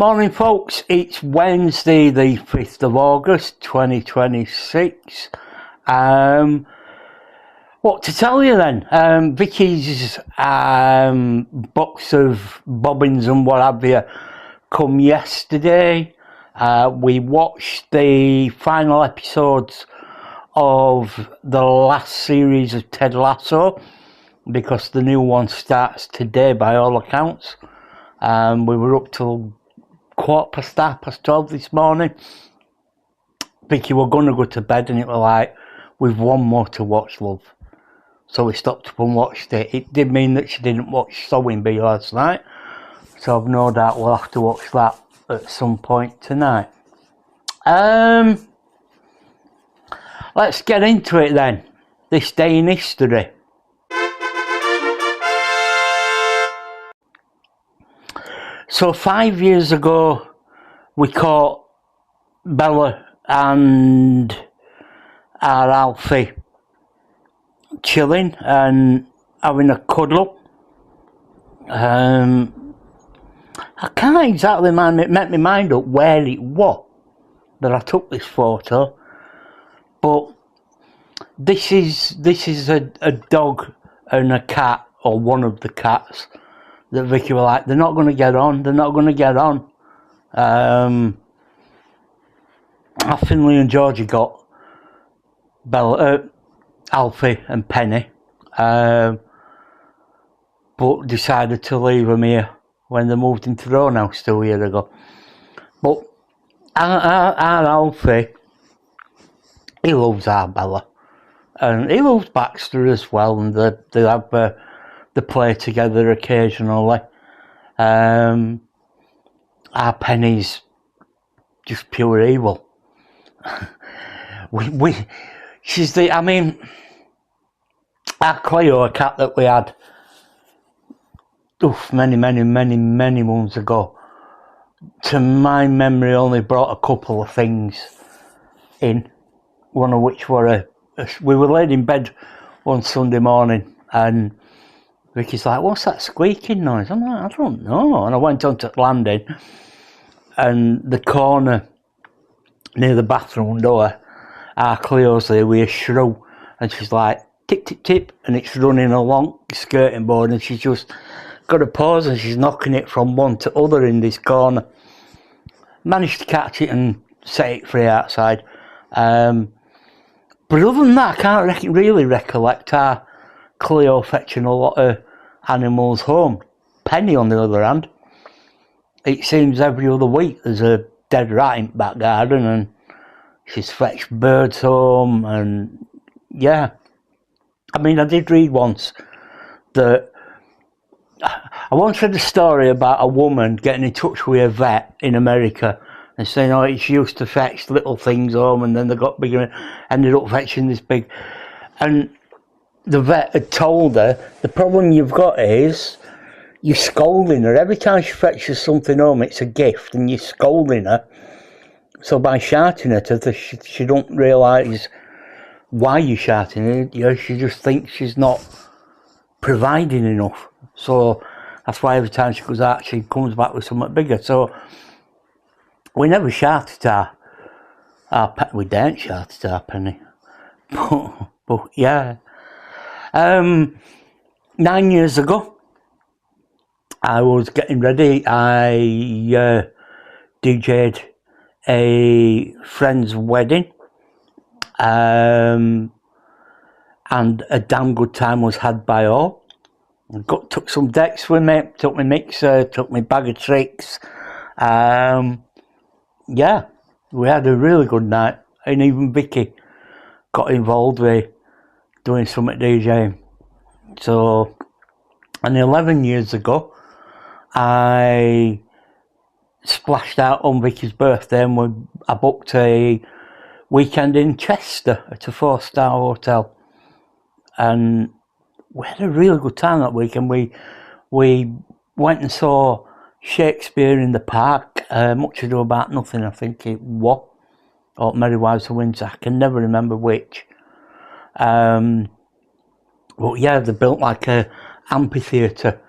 Morning folks, it's Wednesday the 5th of August 2026. What to tell you then, Vicky's box of bobbins and what have you come yesterday. We watched the final episodes of the last series of Ted Lasso because the new one starts today by all accounts. We were up till 12:15 this morning. Vicky were going to go to bed and it was like, we've one more to watch, love. So we stopped up and watched it. It did mean that she didn't watch Sewing Bee last night, so I've no doubt we'll have to watch that at some point tonight. Let's get into it then. This day in history. So 5 years ago, we caught Bella and our Alfie chilling and having a cuddle. I can't exactly make my mind up where it was that I took this photo, but this is a dog and a cat, or one of the cats, that Vicky were like, they're not going to get on. Finley and Georgie got Bella, Alfie and Penny, but decided to leave them here when they moved into their own house 2 years ago. But our Alfie, he loves our Bella, and he loves Baxter as well, and they have they play together occasionally. Our Penny's just pure evil. She's our Cleo, a cat that we had many moons ago, to my memory only brought a couple of things in, one of which were we were laid in bed one Sunday morning and Vicky's like, what's that squeaking noise? I'm like, I don't know. And I went onto the landing, and the corner near the bathroom door, our Cleo's there with a shrew, and she's like, tip, tip, tip, and it's running along the skirting board, and she's just got a pause and she's knocking it from one to other in this corner. Managed to catch it and set it free outside. But other than that, I can't really recollect our Cleo fetching a lot of animals home. Penny, on the other hand, it seems every other week there's a dead rat in the back garden and she's fetched birds home, and yeah. I did read once that I once read a story about a woman getting in touch with a vet in America and saying, she used to fetch little things home and then they got bigger and ended up fetching this big. And the vet had told her, the problem you've got is you're scolding her. Every time she fetches something home, it's a gift, and you're scolding her. So by shouting at her, she don't realise why you're shouting at her. She just thinks she's not providing enough. So that's why every time she goes out, she comes back with something bigger. So we never shouted at our Penny. We daren't shout at our Penny. But yeah. 9 years ago, I was getting ready. I DJ'd a friend's wedding, and a damn good time was had by all. Took some decks with me, took my mixer, took my bag of tricks. Yeah, we had a really good night, and even Vicky got involved with doing some DJing. So, and 11 years ago, I splashed out on Vicky's birthday, and I booked a weekend in Chester at a 4-star hotel, and we had a really good time that weekend. We went and saw Shakespeare in the Park, Much Ado About Nothing, I think it was, or Merry Wives of Windsor, I can never remember which. But yeah, they built like a amphitheatre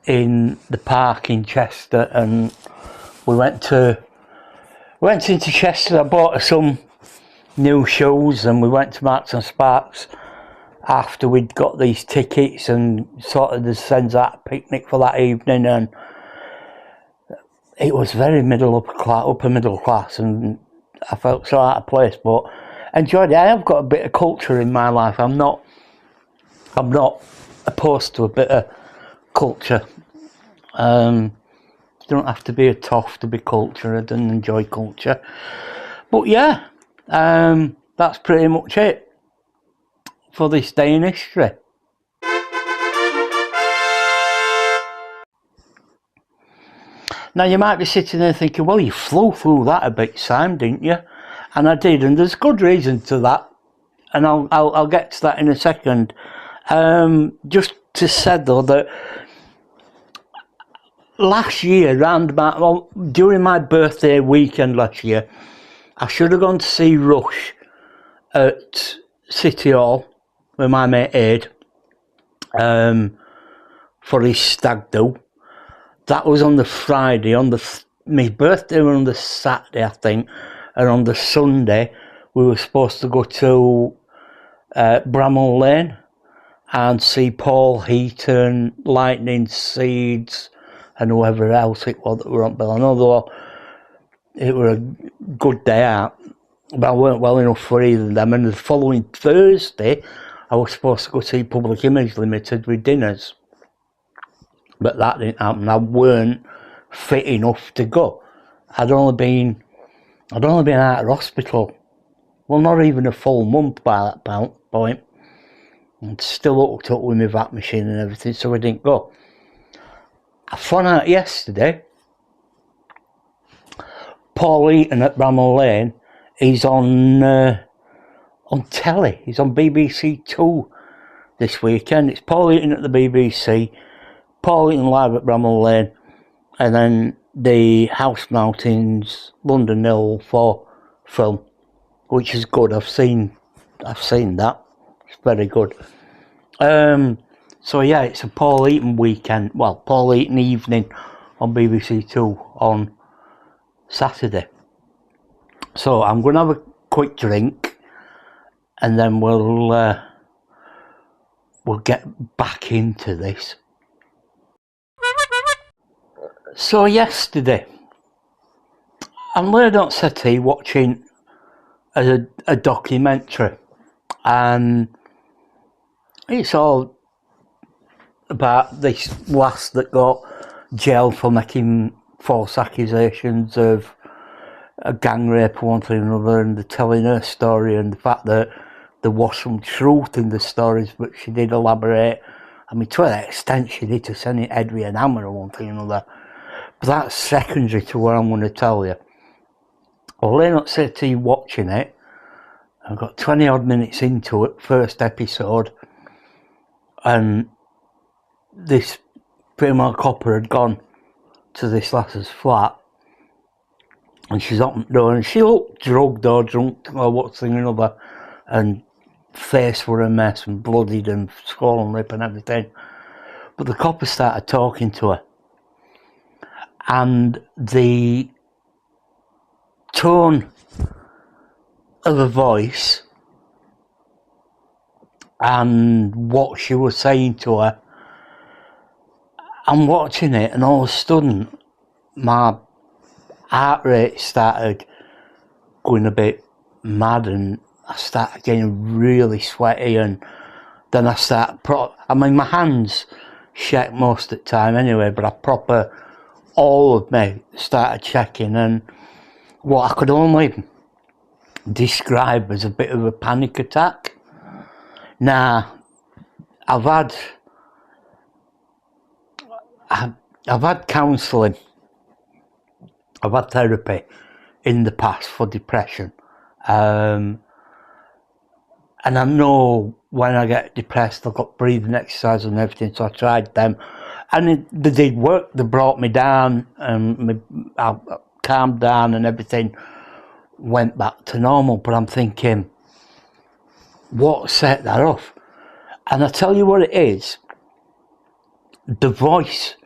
in the park in Chester, and we went into Chester. I bought her some new shoes, and we went to Marks and Sparks after we'd got these tickets and sort of sends out a picnic for that evening, and it was very upper middle class, and I felt so out of place, but enjoyed it. I have got a bit of culture in my life. I'm not opposed to a bit of culture. You don't have to be a toff to be cultured and enjoy culture. But yeah, that's pretty much it for this day in history. Now you might be sitting there thinking, well, you flew through that a bit, Sam, didn't you? And I did, and there's good reason to that, and I'll get to that in a second. Just to say though that last year, during my birthday weekend last year, I should have gone to see Rush at City Hall with my mate Aid for his stag do. That was on the Friday. My birthday was on the Saturday, I think, and on the Sunday we were supposed to go to Bramall Lane and see Paul Heaton, Lightning Seeds, and whoever else it was that were on bill. I know it were a good day out, but I weren't well enough for either of them. And the following Thursday, I was supposed to go see Public Image Limited with dinners, but that didn't happen. I weren't fit enough to go. I'd only been out of hospital, well, not even a full month by that point. And still hooked up with my VAT machine and everything, so I didn't go. I found out yesterday, Paul Eaton at Bramall Lane, he's on telly. He's on BBC Two this weekend. It's Paul Eaton at the BBC, Paul Eaton live at Bramall Lane, and then the House Mountains London Hill 4 film, which is good. I've seen that. It's very good. So yeah, it's a Paul Eaton weekend. Well, Paul Eaton evening on BBC Two on Saturday. So I'm going to have a quick drink, and then we'll get back into this. So yesterday, I'm laid on settee watching a documentary, and it's all about this lass that got jailed for making false accusations of a gang rape or one thing or another, and they're telling her story, and the fact that there was some truth in the stories, but she did elaborate. I mean, to an extent, she did to send it Edwy and Hammer or one thing or another. But that's secondary to what I'm going to tell you. I'll lay not say to you watching it. I've got 20 odd minutes into it, first episode, and this female copper had gone to this lass's flat, and she's opened the door, and she looked drugged or drunk or what's thing or another, and face were a mess and bloodied and swollen lip and everything. But the copper started talking to her, and the tone of her voice and what she was saying to her, I'm watching it, and all of a sudden my heart rate started going a bit mad, and I started getting really sweaty, and then I started my hands shake most of the time anyway, but all of me started shaking, and what I could only describe as a bit of a panic attack. Now, I've had counselling, I've had therapy in the past for depression, and I know when I get depressed I've got breathing exercise and everything, so I tried them, and they did work. They brought me down, and I calmed down, and everything went back to normal. But I'm thinking, what set that off? And I tell you what it is, the voice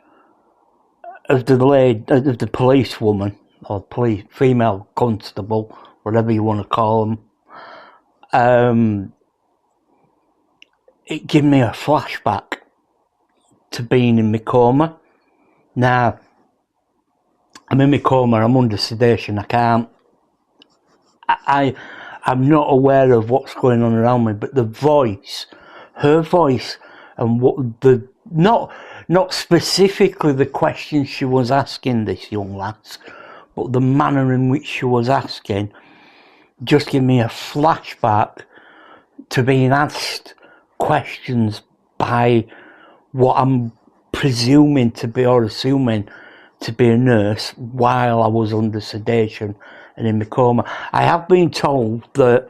of the policewoman or police, female constable, whatever you want to call them, it gave me a flashback to being in my coma. Now, I'm in my coma, I'm under sedation, I'm not aware of what's going on around me, but the voice, her voice, and what not specifically the questions she was asking this young lass, but the manner in which she was asking, just give me a flashback to being asked questions by what I'm presuming to be, or assuming to be, a nurse while I was under sedation and in my coma. I have been told that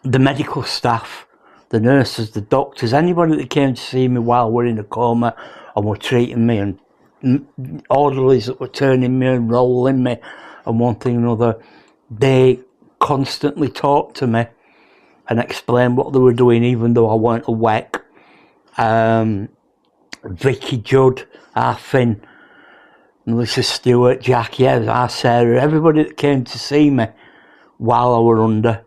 the medical staff, the nurses, the doctors, anybody that came to see me while we're in a coma and were treating me, and orderlies that were turning me and rolling me and one thing and another, they constantly talked to me and explained what they were doing, even though I weren't awake. Vicky, Judd, our Finn, Melissa Stewart, Jack, our Sarah, everybody that came to see me while I were under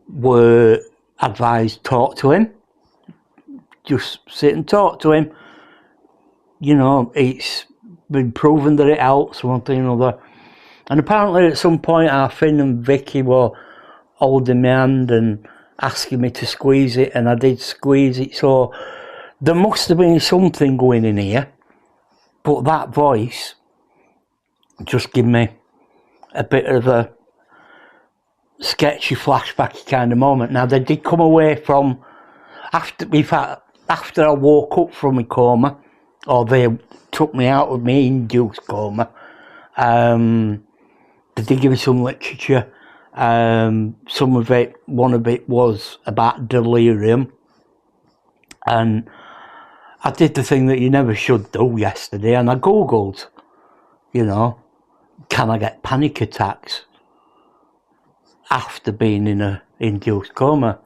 were advised, talk to him. Just sit and talk to him. You know, it's been proven that it helps, one thing or another. And apparently at some point our Finn and Vicky were holding my hand and asking me to squeeze it, and I did squeeze it. So there must have been something going in here. But that voice just gave me a bit of a sketchy flashback kind of moment. Now, they did come away from, after I woke up from my coma, or they took me out of my induced coma, they did give me some literature. Some of it, one of it was about delirium. And I did the thing that you never should do yesterday, and I googled, you know, can I get panic attacks after being in a induced coma?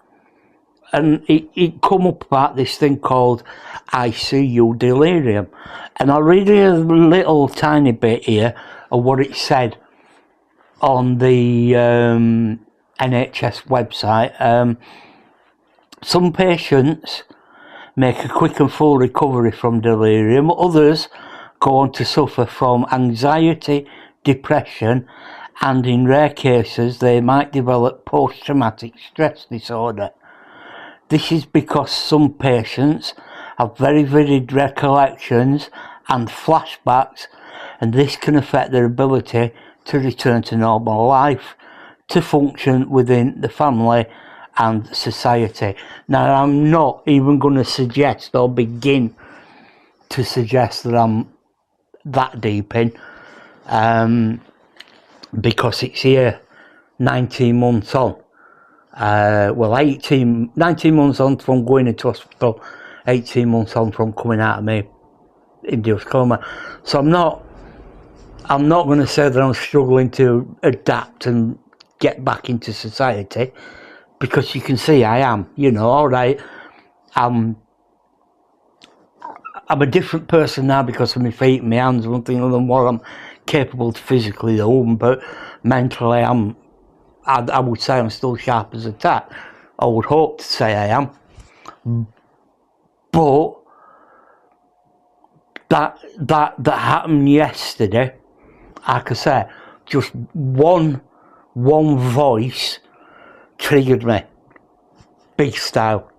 And it come up about this thing called ICU delirium. And I'll read you a little tiny bit here of what it said on the NHS website. Some patients make a quick and full recovery from delirium. Others go on to suffer from anxiety, depression, and in rare cases they might develop post-traumatic stress disorder. This is because some patients have very vivid recollections and flashbacks, and this can affect their ability to return to normal life, to function within the family and society. Now, I'm not even going to suggest or begin to suggest that I'm that deep in, because it's here 19 months on. 19 months on from going into hospital, 18 months on from coming out of my induced coma. So I'm not going to say that I'm struggling to adapt and get back into society, because you can see I am, you know, all right. I'm a different person now because of my feet and my hands, one thing other than what I'm capable to physically do, but mentally I would say I'm still sharp as a tack. I would hope to say I am. But that happened yesterday. Like I say, just one voice triggered me, big style.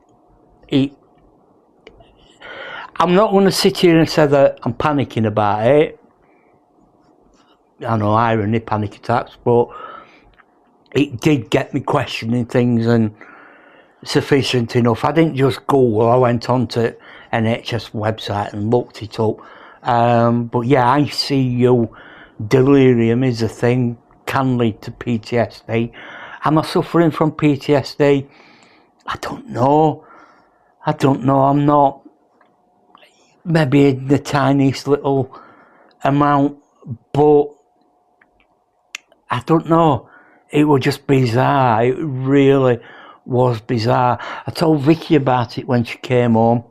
I'm not going to sit here and say that I'm panicking about it. I know, irony, panic attacks, but it did get me questioning things, and sufficient enough. I didn't just Google, I went on to NHS website and looked it up. But yeah, ICU delirium is a thing, can lead to PTSD. Am I suffering from PTSD? I don't know. I'm not. Maybe in the tiniest little amount, but I don't know. It was just bizarre. It really was bizarre. I told Vicky about it when she came home.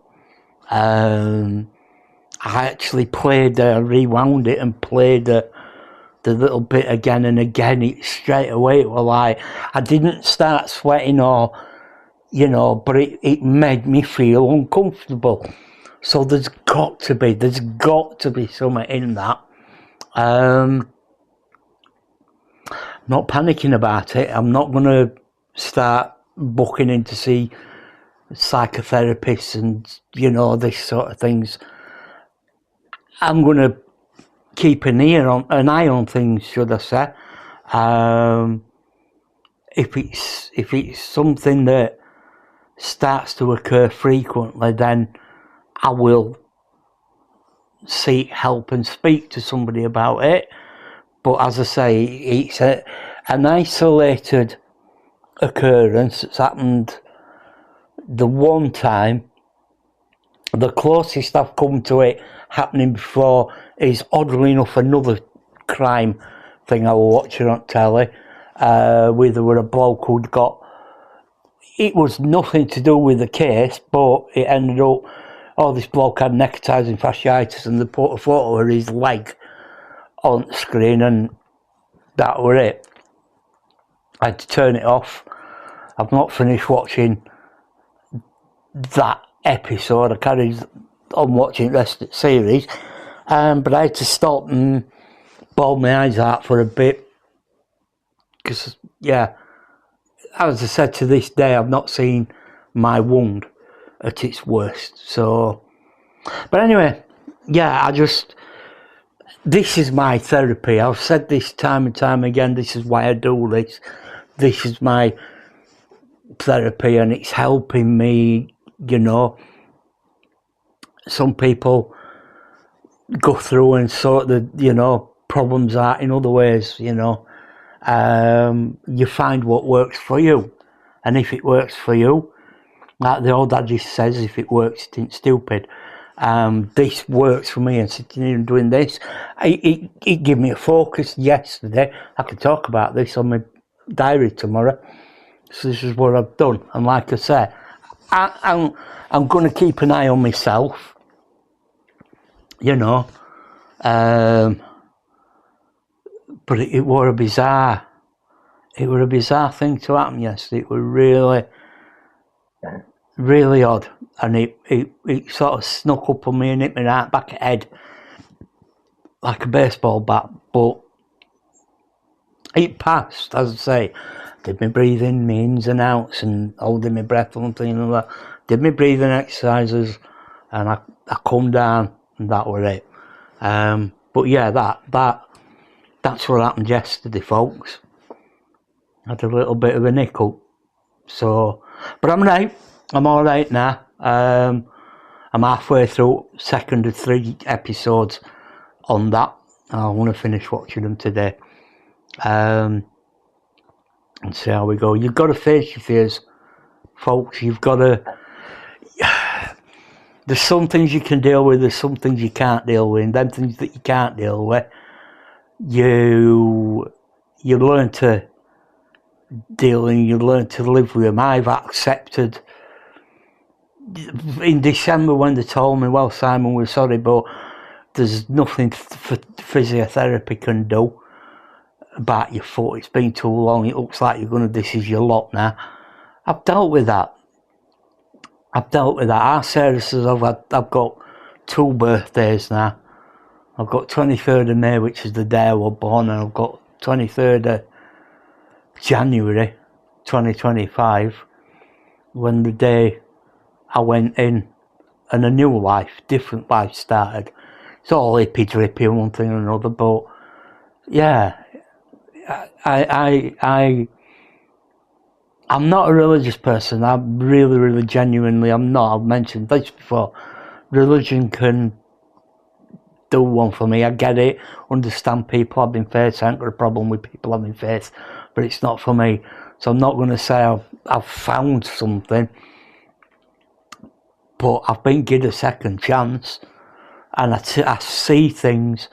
I actually rewound it and played the little bit again and again, it straight away it was like, I didn't start sweating or, you know, but it made me feel uncomfortable. So there's got to be something in that. Not panicking about it. I'm not going to start booking in to see psychotherapists and, you know, this sort of things. I'm going to keep an eye on things, should I say. If it's something that starts to occur frequently, then I will seek help and speak to somebody about it. But as I say, it's an isolated occurrence. It's happened the one time. The closest I've come to it happening before is, oddly enough, another crime thing I was watching on telly, where there were a bloke who'd got, it was nothing to do with the case, but it ended up, this bloke had necrotizing fasciitis, and they put a photo of his leg on the screen, and that were it. I had to turn it off. I've not finished watching that episode. I carried on watching the rest of the series, but I had to stop and bawl my eyes out for a bit, because, yeah, as I said, to this day I've not seen my wound at its worst. So, but anyway, yeah, this is my therapy. I've said this time and time again. This is why I do this. This is my therapy, and it's helping me, you know. Some people go through and sort the, you know, problems out in other ways, you know. You find what works for you. And if it works for you, like the old adage says, if it works, it ain't stupid. This works for me, and sitting here and doing this, it gave me a focus yesterday. I could talk about this on my diary tomorrow. So this is what I've done, and like I say, I'm going to keep an eye on myself, you know. But it were a bizarre thing to happen yesterday. It was really odd, and it sort of snuck up on me and hit me right back at head like a baseball bat, but it passed. As I say, did my breathing, my ins and outs, and holding my breath and things like that. Did my breathing exercises, and I come down, and that was it. But yeah, that's what happened yesterday, folks. I had a little bit of a nickel, so, but I'm right. I'm all right now. I'm halfway through second of 3 episodes on that. I want to finish watching them today, and see how we go. You've got to face your fears, folks. You've got to. There's some things you can deal with. There's some things you can't deal with. And them things that you can't deal with, you learn to deal, and you learn to live with them. I've accepted. In December, when they told me, well, Simon, we're sorry, but there's nothing physiotherapy can do about your foot. It's been too long. It looks like this is your lot now. I've dealt with that. Our Sarah says I've got 2 birthdays now. I've got 23rd of May, which is the day I was born, and I've got 23rd of January 2025, when the day I went in and a new life, different life started. It's all hippy drippy and one thing and another, but yeah, I'm not a religious person. I'm really genuinely, I'm not. I've mentioned this before. Religion can do one for me. I get it, understand people having faith. I ain't got a problem with people having faith, but it's not for me. So I'm not going to say I've found something, but I've been given a second chance, and I see things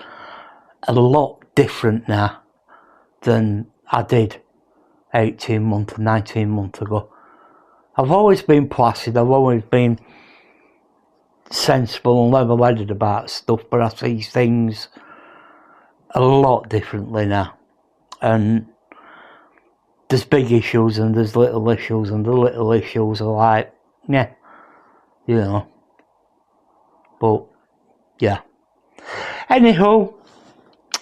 a lot different now than I did 18 months, 19 months ago. I've always been placid. I've always been sensible and level-headed about stuff, but I see things a lot differently now, and there's big issues and there's little issues, and the little issues are like, yeah, you know. But yeah. Anywho,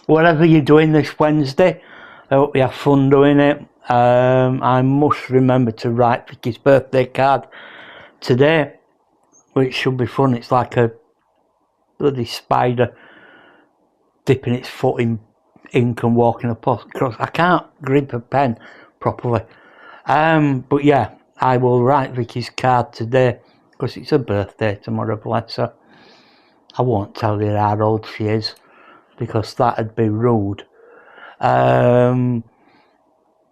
whatever you're doing this Wednesday, I hope you have fun doing it. I must remember to write Vicky's birthday card today, which should be fun. It's like a bloody spider dipping its foot in ink and walking across. I can't grip a pen properly. But yeah, I will write Vicky's card today because it's her birthday tomorrow, bless her. I won't tell you how old she is because that'd be rude.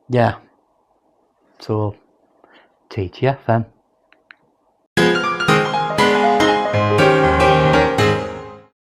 Yeah. So, TTFN.